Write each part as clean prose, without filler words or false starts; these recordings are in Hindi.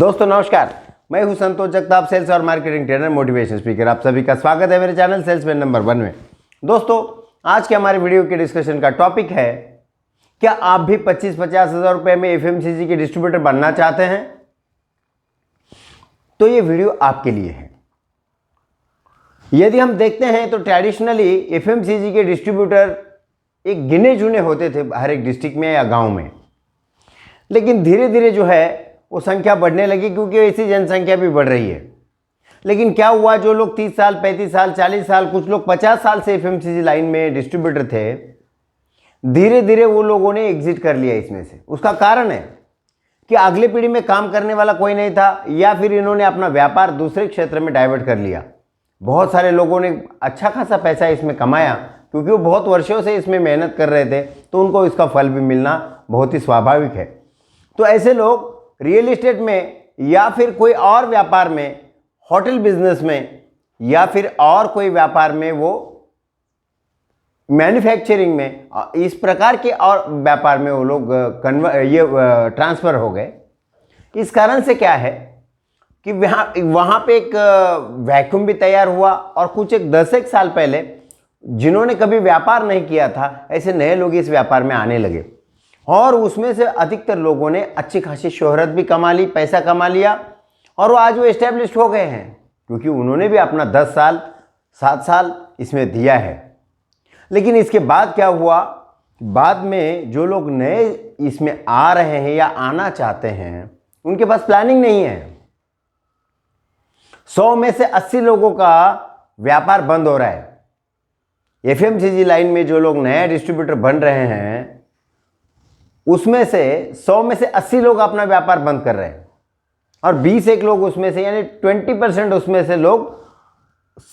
दोस्तों नमस्कार, मैं हूं संतोष जगताप, सेल्स और मार्केटिंग ट्रेनर, मोटिवेशन स्पीकर। आप सभी का स्वागत है मेरे चैनल सेल्समैन नंबर 1 में। दोस्तों आज के हमारे वीडियो के डिस्कशन का टॉपिक है, क्या आप भी 25-50 हज़ार रुपए में एफएमसीजी के डिस्ट्रीब्यूटर बनना चाहते हैं? तो ये वीडियो आपके लिए है। यदि हम देखते हैं तो ट्रेडिशनली एफएमसीजी के डिस्ट्रीब्यूटर एक गिने चुने होते थे हर एक डिस्ट्रिक्ट में या गांव में, लेकिन धीरे धीरे जो है वो संख्या बढ़ने लगी क्योंकि ऐसी जनसंख्या भी बढ़ रही है। लेकिन क्या हुआ, जो लोग 30 साल, 35 साल, 40 साल, कुछ लोग 50 साल से एफएमसीजी लाइन में डिस्ट्रीब्यूटर थे, धीरे धीरे वो लोगों ने एग्जिट कर लिया इसमें से। उसका कारण है कि अगली पीढ़ी में काम करने वाला कोई नहीं था, या फिर इन्होंने अपना व्यापार दूसरे क्षेत्र में डाइवर्ट कर लिया। बहुत सारे लोगों ने अच्छा खासा पैसा इसमें कमाया क्योंकि वो बहुत वर्षों से इसमें मेहनत कर रहे थे, तो उनको इसका फल भी मिलना बहुत ही स्वाभाविक है। तो ऐसे लोग रियल एस्टेट में या फिर कोई और व्यापार में, होटल बिजनेस में या फिर और कोई व्यापार में, वो मैन्युफैक्चरिंग में, इस प्रकार के और व्यापार में वो लोग ट्रांसफ़र हो गए। इस कारण से क्या है कि वहाँ पे एक वैक्यूम भी तैयार हुआ और कुछ एक 10 साल पहले जिन्होंने कभी व्यापार नहीं किया था, ऐसे नए लोग इस व्यापार में आने लगे और उसमें से अधिकतर लोगों ने अच्छी खासी शोहरत भी कमा ली, पैसा कमा लिया और वो आज वो एस्टेब्लिश हो गए हैं क्योंकि उन्होंने भी अपना 10 साल 7 साल इसमें दिया है। लेकिन इसके बाद क्या हुआ, बाद में जो लोग नए इसमें आ रहे हैं या आना चाहते हैं, उनके पास प्लानिंग नहीं है। 100 में से 80 लोगों का व्यापार बंद हो रहा है। एफएमसीजी लाइन में जो लोग नया डिस्ट्रीब्यूटर बन रहे हैं, उसमें से 100 में से 80 लोग अपना व्यापार बंद कर रहे हैं और 20 लोग उसमें से, यानी 20% उसमें से लोग,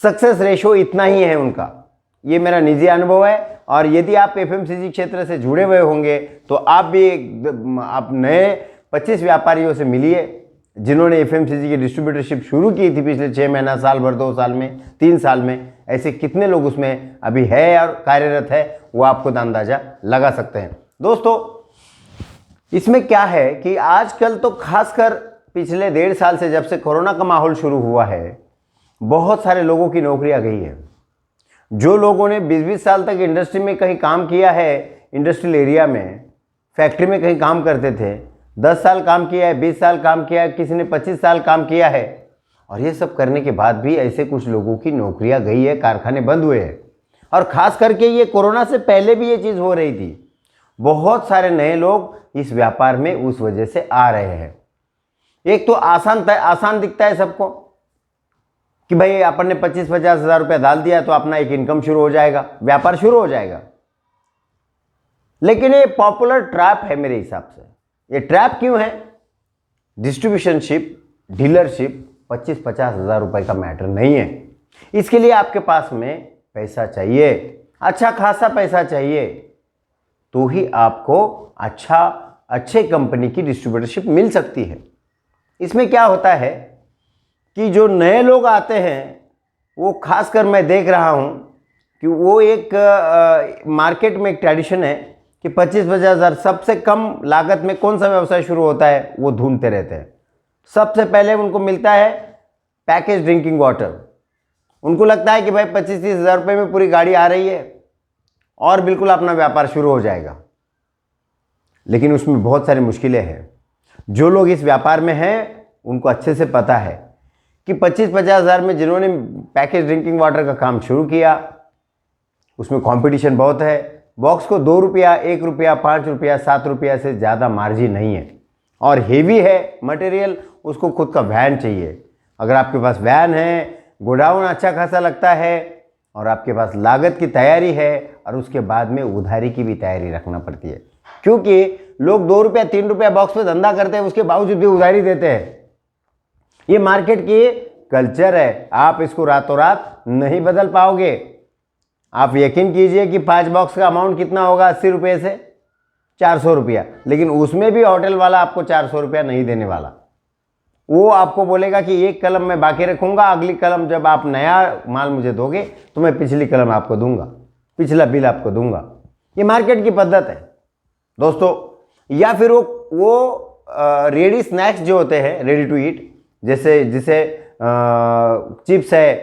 सक्सेस रेशो इतना ही है उनका। ये मेरा निजी अनुभव है और यदि आप एफएमसीजी क्षेत्र से जुड़े हुए होंगे तो आप नए 25 व्यापारियों से मिलिए जिन्होंने एफएमसीजी की डिस्ट्रीब्यूटरशिप शुरू की थी पिछले 6 महीना, साल भर, 2 साल में, 3 साल में। ऐसे कितने लोग उसमें अभी है और कार्यरत है, वो आप खुद अंदाजा लगा सकते हैं। दोस्तों इसमें क्या है कि आजकल तो खासकर पिछले 1.5 साल से, जब से कोरोना का माहौल शुरू हुआ है, बहुत सारे लोगों की नौकरियां गई है। जो लोगों ने 20-20 साल तक इंडस्ट्री में कहीं काम किया है, इंडस्ट्रियल एरिया में, फैक्ट्री में कहीं काम करते थे, 10 साल काम किया है, 20 साल काम किया है, किसी ने 25 साल काम किया है, और ये सब करने के बाद भी ऐसे कुछ लोगों की नौकरियां गई है, कारखाने बंद हुए हैं। और ख़ास करके ये कोरोना से पहले भी ये चीज़ हो रही थी। बहुत सारे नए लोग इस व्यापार में उस वजह से आ रहे हैं। एक तो आसान दिखता है सबको कि भाई अपन ने 25-50 हज़ार रुपया डाल दिया तो अपना एक इनकम शुरू हो जाएगा, व्यापार शुरू हो जाएगा। लेकिन ये पॉपुलर ट्रैप है मेरे हिसाब से। ये ट्रैप क्यों है? डिस्ट्रीब्यूशनशिप, डीलरशिप 25-50 हज़ार रुपये का मैटर नहीं है। इसके लिए आपके पास में पैसा चाहिए, अच्छा खासा पैसा चाहिए, तो ही आपको अच्छे कंपनी की डिस्ट्रीब्यूटरशिप मिल सकती है। इसमें क्या होता है कि जो नए लोग आते हैं, वो खासकर मैं देख रहा हूँ कि वो एक मार्केट में एक ट्रेडिशन है कि 25-50 हज़ार, सबसे कम लागत में कौन सा व्यवसाय शुरू होता है वो ढूंढते रहते हैं। सबसे पहले उनको मिलता है पैकेज ड्रिंकिंग वाटर। उनको लगता है कि भाई 25-30 हज़ार रुपये में पूरी गाड़ी आ रही है और बिल्कुल अपना व्यापार शुरू हो जाएगा। लेकिन उसमें बहुत सारी मुश्किलें हैं। जो लोग इस व्यापार में हैं उनको अच्छे से पता है कि 25-50 हज़ार में जिन्होंने पैकेज ड्रिंकिंग वाटर का काम शुरू किया, उसमें कंपटीशन बहुत है। बॉक्स को 2 रुपया, 1 रुपया, 5 रुपया, 7 रुपया से ज़्यादा मार्जिन नहीं है और हेवी है मटेरियल, उसको खुद का वैन चाहिए। अगर आपके पास वैन है, गोडाउन अच्छा खासा लगता है और आपके पास लागत की तैयारी है और उसके बाद में उधारी की भी तैयारी रखना पड़ती है, क्योंकि लोग 2 रुपया 3 रुपया बॉक्स पे धंधा करते हैं, उसके बावजूद भी उधारी देते हैं। ये मार्केट की कल्चर है, आप इसको रातों रात नहीं बदल पाओगे। आप यकीन कीजिए कि 5 बॉक्स का अमाउंट कितना होगा, 80 रुपये से 400 रुपया, लेकिन उसमें भी होटल वाला आपको 400 रुपया नहीं देने वाला। वो आपको बोलेगा कि एक कलम मैं बाकी रखूँगा, अगली कलम जब आप नया माल मुझे दोगे तो मैं पिछली कलम आपको दूंगा, पिछला बिल आपको दूंगा। ये मार्केट की पद्धत है दोस्तों। या फिर वो रेडी स्नैक्स जो होते हैं, रेडी टू ईट, जैसे चिप्स है,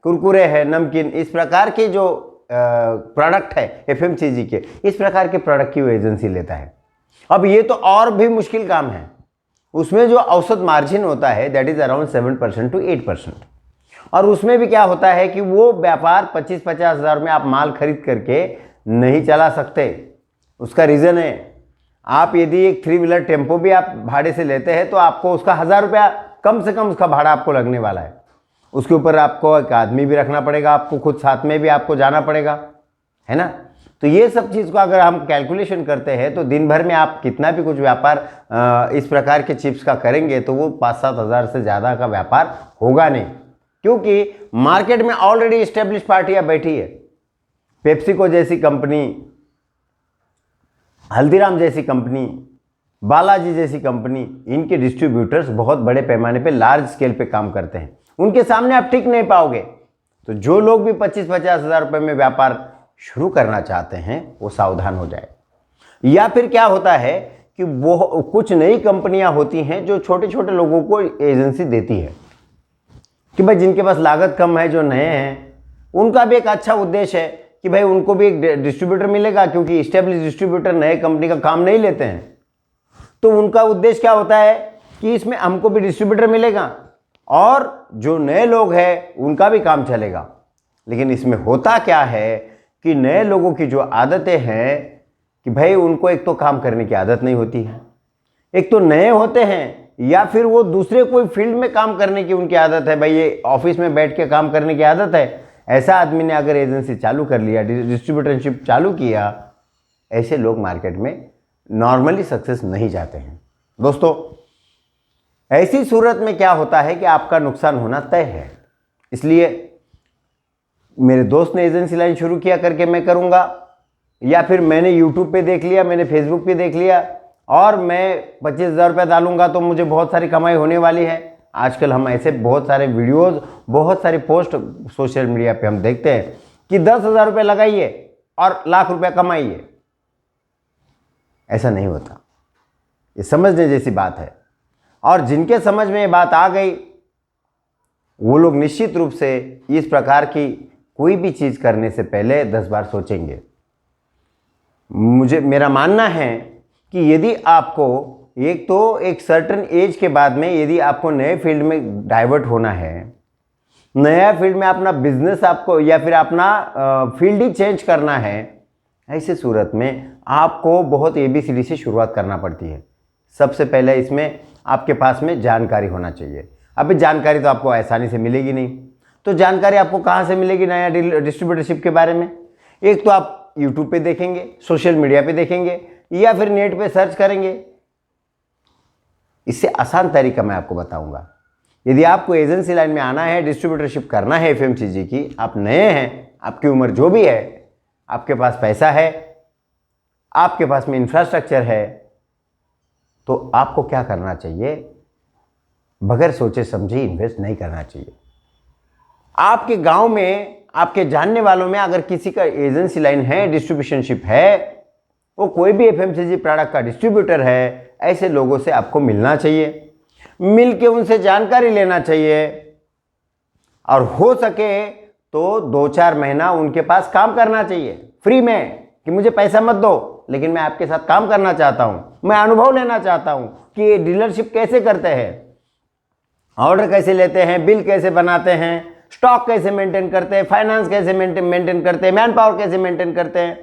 कुरकुरे है, नमकीन, इस प्रकार के जो प्रोडक्ट है एफएमसीजी के, इस प्रकार के प्रोडक्ट की वो एजेंसी लेता है। अब ये तो और भी मुश्किल काम है। उसमें जो औसत मार्जिन होता है दैट इज अराउंड 7% to 8%, और उसमें भी क्या होता है कि वो व्यापार 25-50 हज़ार में आप माल खरीद करके नहीं चला सकते। उसका रीज़न है, आप यदि एक 3 व्हीलर टेम्पो भी आप भाड़े से लेते हैं तो आपको उसका 1000 रुपया कम से कम उसका भाड़ा आपको लगने वाला है। उसके ऊपर आपको एक आदमी भी रखना पड़ेगा, आपको खुद साथ में भी आपको जाना पड़ेगा, है ना। तो ये सब चीज़ को अगर हम कैलकुलेशन करते हैं तो दिन भर में आप कितना भी कुछ व्यापार इस प्रकार के चिप्स का करेंगे तो वो 5-7 हज़ार से ज़्यादा का व्यापार होगा नहीं, क्योंकि मार्केट में ऑलरेडी इस्टेब्लिश पार्टियां बैठी है। पेप्सिको जैसी कंपनी, हल्दीराम जैसी कंपनी, बालाजी जैसी कंपनी, इनके डिस्ट्रीब्यूटर्स बहुत बड़े पैमाने पे लार्ज स्केल पे काम करते हैं। उनके सामने आप टिक नहीं पाओगे। तो जो लोग भी 25-50 हज़ार रुपये में व्यापार शुरू करना चाहते हैं वो सावधान हो जाए। या फिर क्या होता है कि वो कुछ नई कंपनियां होती हैं जो छोटे छोटे लोगों को एजेंसी देती है कि भाई जिनके पास लागत कम है, जो नए हैं, उनका भी एक अच्छा उद्देश्य है कि भाई उनको भी एक डिस्ट्रीब्यूटर मिलेगा, क्योंकि इस्टेब्लिश डिस्ट्रीब्यूटर नए कंपनी का काम नहीं लेते हैं। तो उनका उद्देश्य क्या होता है कि इसमें हमको भी डिस्ट्रीब्यूटर मिलेगा और जो नए लोग हैं उनका भी काम चलेगा। लेकिन इसमें होता क्या है कि नए लोगों की जो आदतें हैं कि भाई उनको एक तो काम करने की आदत नहीं होती है, एक तो नए होते हैं, या फिर वो दूसरे कोई फील्ड में काम करने की उनकी आदत है, भाई ये ऑफिस में बैठ के काम करने की आदत है। ऐसा आदमी ने अगर एजेंसी चालू कर लिया, डिस्ट्रीब्यूटरशिप चालू किया, ऐसे लोग मार्केट में नॉर्मली सक्सेस नहीं जाते हैं। दोस्तों, ऐसी सूरत में क्या होता है कि आपका नुकसान होना तय है। इसलिए मेरे दोस्त ने एजेंसी लाइन शुरू किया करके मैं करूंगा, या फिर मैंने यूट्यूब पे देख लिया, मैंने फेसबुक पे देख लिया और मैं 25,000 रुपये डालूंगा तो मुझे बहुत सारी कमाई होने वाली है। आजकल हम ऐसे बहुत सारे वीडियोस, बहुत सारे पोस्ट सोशल मीडिया पे हम देखते हैं कि 10,000 रुपये लगाइए और लाख रुपया कमाइए। ऐसा नहीं होता, ये समझने जैसी बात है। और जिनके समझ में ये बात आ गई वो लोग निश्चित रूप से इस प्रकार की कोई भी चीज़ करने से पहले 10 बार सोचेंगे। मेरा मानना है कि यदि आपको एक सर्टेन एज के बाद में यदि आपको नए फील्ड में डाइवर्ट होना है, नया फील्ड में अपना बिजनेस आपको या फिर अपना फील्ड ही चेंज करना है, ऐसे सूरत में आपको बहुत ABCD से शुरुआत करना पड़ती है। सबसे पहले इसमें आपके पास में जानकारी होना चाहिए। अभी जानकारी तो आपको आसानी से मिलेगी नहीं, तो जानकारी आपको कहाँ से मिलेगी नया डिस्ट्रीब्यूटरशिप के बारे में? एक तो आप यूट्यूब पे देखेंगे, सोशल मीडिया पे देखेंगे, या फिर नेट पे सर्च करेंगे। इससे आसान तरीका मैं आपको बताऊंगा। यदि आपको एजेंसी लाइन में आना है, डिस्ट्रीब्यूटरशिप करना है FMCG की, आप नए हैं, आपकी उम्र जो भी है, आपके पास पैसा है, आपके पास में इंफ्रास्ट्रक्चर है, तो आपको क्या करना चाहिए? बगैर सोचे समझे इन्वेस्ट नहीं करना चाहिए। आपके गांव में, आपके जानने वालों में अगर किसी का एजेंसी लाइन है, डिस्ट्रीब्यूशनशिप है, वो कोई भी FMCG प्रोडक्ट का डिस्ट्रीब्यूटर है, ऐसे लोगों से आपको मिलना चाहिए, मिल के उनसे जानकारी लेना चाहिए, और हो सके तो 2-4 महीना उनके पास काम करना चाहिए फ्री में, कि मुझे पैसा मत दो लेकिन मैं आपके साथ काम करना चाहता हूँ, मैं अनुभव लेना चाहता हूँ कि ये डीलरशिप कैसे करते हैं, ऑर्डर कैसे लेते हैं, बिल कैसे बनाते हैं, स्टॉक कैसे मेंटेन करते हैं, फाइनेंस कैसे मेंटेन करते हैं, मैन पावर कैसे मेंटेन करते हैं,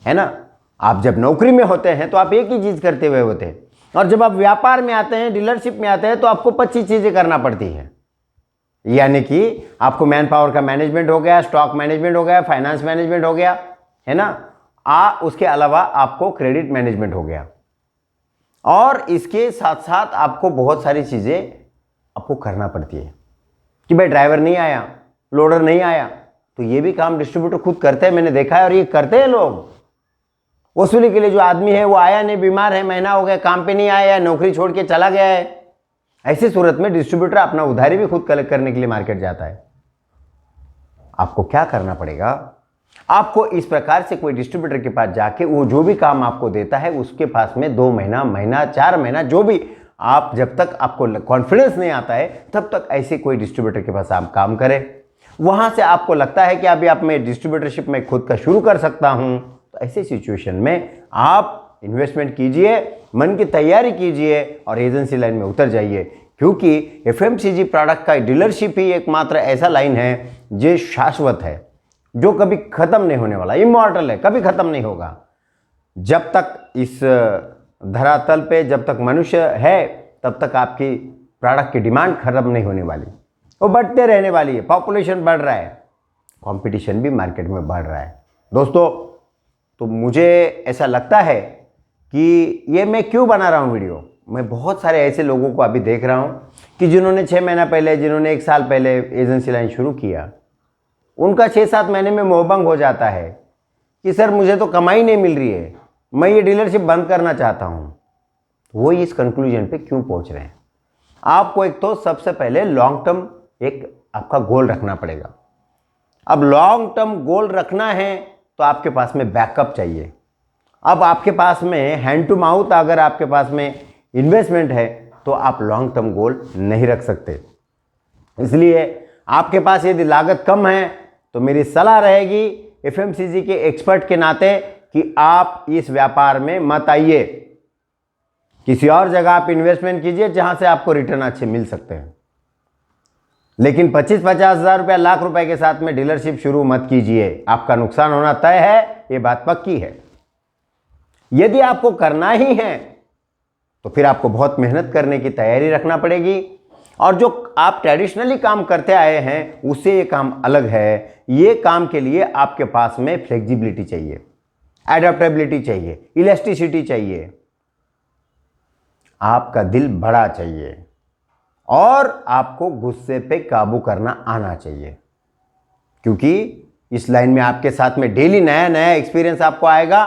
है ना। आप जब नौकरी में होते हैं तो आप एक ही चीज़ करते हुए होते हैं, और जब आप व्यापार में आते हैं, डीलरशिप में आते हैं, तो आपको 25 चीज़ें करना पड़ती हैं। यानी कि आपको मैन पावर का मैनेजमेंट हो गया, स्टॉक मैनेजमेंट हो गया, फाइनेंस मैनेजमेंट हो गया, है ना। उसके अलावा आपको क्रेडिट मैनेजमेंट हो गया, और इसके साथ साथ आपको बहुत सारी चीज़ें आपको करना पड़ती है कि भाई ड्राइवर नहीं आया, लोडर नहीं आया, तो ये भी काम डिस्ट्रीब्यूटर खुद करते हैं, मैंने देखा है, और ये करते हैं लोग। वसूली के लिए जो आदमी है वो आया नहीं, बीमार है, महीना हो गया, काम पे नहीं आया, नौकरी छोड़ के चला गया है, ऐसी सूरत में डिस्ट्रीब्यूटर अपना उधारी भी खुद कलेक्ट करने के लिए मार्केट जाता है। आपको क्या करना पड़ेगा? आपको इस प्रकार से कोई डिस्ट्रीब्यूटर के पास जाके वो जो भी काम आपको देता है उसके पास में 2 महीना 4 महीना जो भी आप, जब तक आपको कॉन्फिडेंस नहीं आता है तब तक ऐसे कोई डिस्ट्रीब्यूटर के पास आप काम करें। वहां से आपको लगता है कि अभी आप मैं डिस्ट्रीब्यूटरशिप में खुद का शुरू कर सकता हूं, तो ऐसे सिचुएशन में आप इन्वेस्टमेंट कीजिए, मन की तैयारी कीजिए और एजेंसी लाइन में उतर जाइए, क्योंकि एफएमसीजी प्रोडक्ट का डीलरशिप ही एकमात्र ऐसा लाइन है जो शाश्वत है, जो कभी खत्म नहीं होने वाला, इमॉर्टल है, कभी खत्म नहीं होगा। जब तक इस धरातल पे जब तक मनुष्य है तब तक आपकी प्रोडक्ट की डिमांड खत्म नहीं होने वाली, वो बढ़ते रहने वाली है। पॉपुलेशन बढ़ रहा है, कंपटीशन भी मार्केट में बढ़ रहा है। दोस्तों, तो मुझे ऐसा लगता है कि ये मैं क्यों बना रहा हूँ वीडियो, मैं बहुत सारे ऐसे लोगों को अभी देख रहा हूँ कि जिन्होंने 6 महीना पहले, जिन्होंने 1 साल पहले एजेंसी लाइन शुरू किया, उनका 6-7 महीने में मोहभंग हो जाता है कि सर मुझे तो कमाई नहीं मिल रही है, मैं ये डीलरशिप बंद करना चाहता हूँ। वो इस कंक्लूजन पे क्यों पहुँच रहे हैं? आपको एक तो सबसे पहले लॉन्ग टर्म एक आपका गोल रखना पड़ेगा। अब लॉन्ग टर्म गोल रखना है तो आपके पास में बैकअप चाहिए। अब आपके पास में हैंड टू माउथ अगर आपके पास में इन्वेस्टमेंट है तो आप लॉन्ग टर्म गोल नहीं रख सकते। इसलिए आपके पास यदि लागत कम है तो मेरी सलाह रहेगी एफएमसीजी के एक्सपर्ट के नाते कि आप इस व्यापार में मत आइए, किसी और जगह आप इन्वेस्टमेंट कीजिए जहां से आपको रिटर्न अच्छे मिल सकते हैं। लेकिन 25-50 हज़ार रुपया, लाख रुपए के साथ में डीलरशिप शुरू मत कीजिए, आपका नुकसान होना तय है, ये बात पक्की है। यदि आपको करना ही है तो फिर आपको बहुत मेहनत करने की तैयारी रखना पड़ेगी, और जो आप ट्रेडिशनली काम करते आए हैं उससे ये काम अलग है। ये काम के लिए आपके पास में फ्लेक्सिबिलिटी चाहिए, एडेप्टेबिलिटी चाहिए, इलास्टिसिटी चाहिए, आपका दिल बड़ा चाहिए और आपको गुस्से पे काबू करना आना चाहिए, क्योंकि इस लाइन में आपके साथ में डेली नया नया एक्सपीरियंस आपको आएगा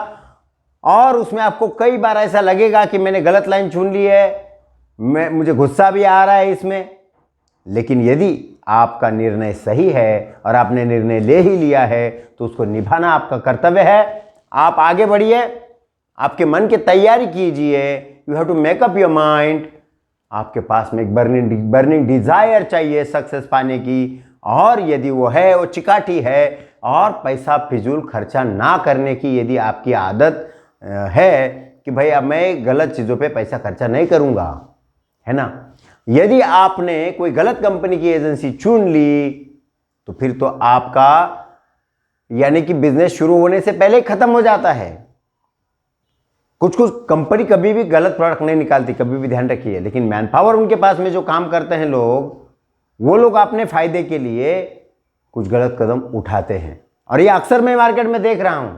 और उसमें आपको कई बार ऐसा लगेगा कि मैंने गलत लाइन चुन ली है, मुझे गुस्सा भी आ रहा है इसमें। लेकिन यदि आपका निर्णय सही है और आपने निर्णय ले ही लिया है तो उसको निभाना आपका कर्तव्य है। आप आगे बढ़िए, आपके मन की तैयारी कीजिए, you have to make up your mind. आपके पास में एक बर्निंग डिजायर चाहिए सक्सेस पाने की, और यदि वो है, वो चिकाटी है, और पैसा फिजूल खर्चा ना करने की यदि आपकी आदत है कि भाई अब मैं गलत चीज़ों पे पैसा खर्चा नहीं करूँगा, है ना। यदि आपने कोई गलत कंपनी की एजेंसी चुन ली तो फिर तो आपका यानी कि बिजनेस शुरू होने से पहले ही खत्म हो जाता है। कुछ कंपनी कभी भी गलत प्रोडक्ट नहीं निकालती, कभी भी ध्यान रखिए, लेकिन मैन पावर उनके पास में जो काम करते हैं लोग, वो लोग अपने फायदे के लिए कुछ गलत कदम उठाते हैं, और ये अक्सर मैं मार्केट में देख रहा हूं।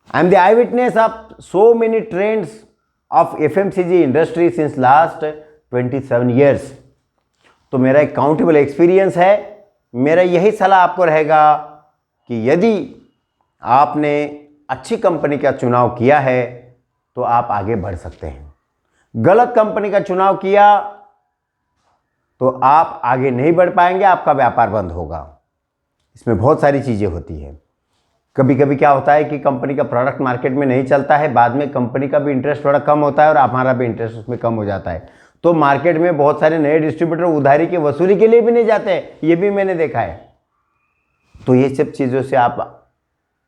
I am the I witness of so many trends of FMCG industry since last 27 years. तो मेरा एक काउंटेबल एक्सपीरियंस है। मेरा यही सलाह आपको रहेगा कि यदि आपने अच्छी कंपनी का चुनाव किया है तो आप आगे बढ़ सकते हैं। गलत कंपनी का चुनाव किया तो आप आगे नहीं बढ़ पाएंगे, आपका व्यापार बंद होगा। इसमें बहुत सारी चीज़ें होती हैं। कभी कभी क्या होता है कि कंपनी का प्रोडक्ट मार्केट में नहीं चलता है, बाद में कंपनी का भी इंटरेस्ट थोड़ा कम होता है और हमारा भी इंटरेस्ट उसमें कम हो जाता है, तो मार्केट में बहुत सारे नए डिस्ट्रीब्यूटर उधारी की वसूली के लिए भी नहीं जाते, ये भी मैंने देखा है। तो ये सब चीज़ों से आप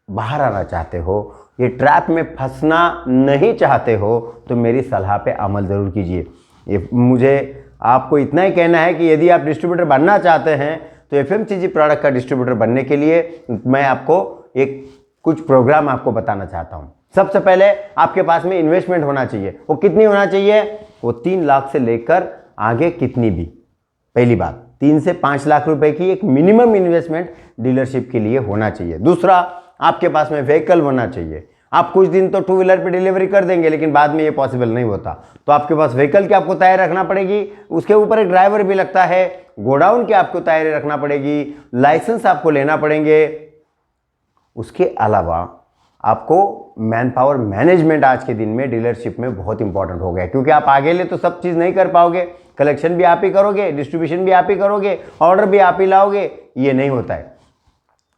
बाहर आना चाहते हो, ये ट्रैप में फंसना नहीं चाहते हो, तो मेरी सलाह पे अमल ज़रूर कीजिए। ये मुझे आपको इतना ही कहना है कि यदि आप डिस्ट्रीब्यूटर बनना चाहते हैं तो एफएमसीजी प्रोडक्ट का डिस्ट्रीब्यूटर बनने के लिए मैं आपको एक कुछ प्रोग्राम आपको बताना चाहता हूँ। सबसे पहले आपके पास में इन्वेस्टमेंट होना चाहिए। वो कितनी होना चाहिए? वो 3 लाख से लेकर आगे कितनी भी। पहली बात, 3 से 5 लाख रुपए की एक मिनिमम इन्वेस्टमेंट डीलरशिप के लिए होना चाहिए। दूसरा, आपके पास में व्हीकल होना चाहिए। आप कुछ दिन तो 2 व्हीलर पे डिलीवरी कर देंगे, लेकिन बाद में ये पॉसिबल नहीं होता, तो आपके पास व्हीकल की आपको तैयारी रखना पड़ेगी। उसके ऊपर एक ड्राइवर भी लगता है, गोडाउन की आपको तैयारी रखना पड़ेगी, लाइसेंस आपको लेना पड़ेंगे। उसके अलावा आपको मैन पावर मैनेजमेंट आज के दिन में डीलरशिप में बहुत इंपॉर्टेंट हो गया, क्योंकि आप आगे ले तो सब चीज़ नहीं कर पाओगे। कलेक्शन भी आप ही करोगे, डिस्ट्रीब्यूशन भी आप ही करोगे, ऑर्डर भी आप ही लाओगे, ये नहीं होता है।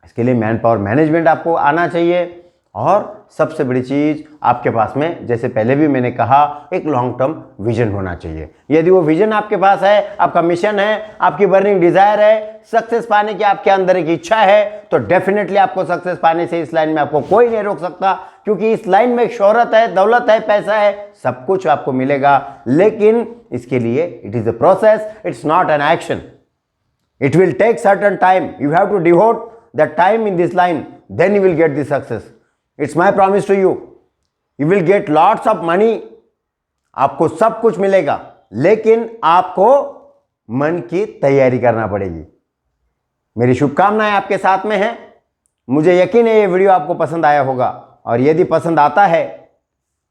इसके लिए मैन पावर मैनेजमेंट आपको आना चाहिए, और सबसे बड़ी चीज़ आपके पास में, जैसे पहले भी मैंने कहा, एक लॉन्ग टर्म विजन होना चाहिए। यदि वो विजन आपके पास है, आपका मिशन है, आपकी बर्निंग डिजायर है, सक्सेस पाने की आपके अंदर एक इच्छा है, तो डेफिनेटली आपको सक्सेस पाने से इस लाइन में आपको कोई नहीं रोक सकता, क्योंकि इस लाइन में एक शोहरत है, दौलत है, पैसा है, सब कुछ आपको मिलेगा। लेकिन इसके लिए it is a process, it's not an action. It will take certain time. You have to devote that time in this line. Then you will get the success. It's my promise to you. You will get lots of money. आपको सब कुछ मिलेगा, लेकिन आपको मन की तैयारी करना पड़ेगी। मेरी शुभकामनाएं आपके साथ में हैं। मुझे यकीन है ये वीडियो आपको पसंद आया होगा, और यदि पसंद आता है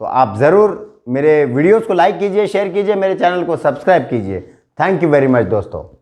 तो आप ज़रूर मेरे वीडियोस को लाइक कीजिए, शेयर कीजिए, मेरे चैनल को सब्सक्राइब कीजिए। थैंक यू वेरी मच दोस्तों।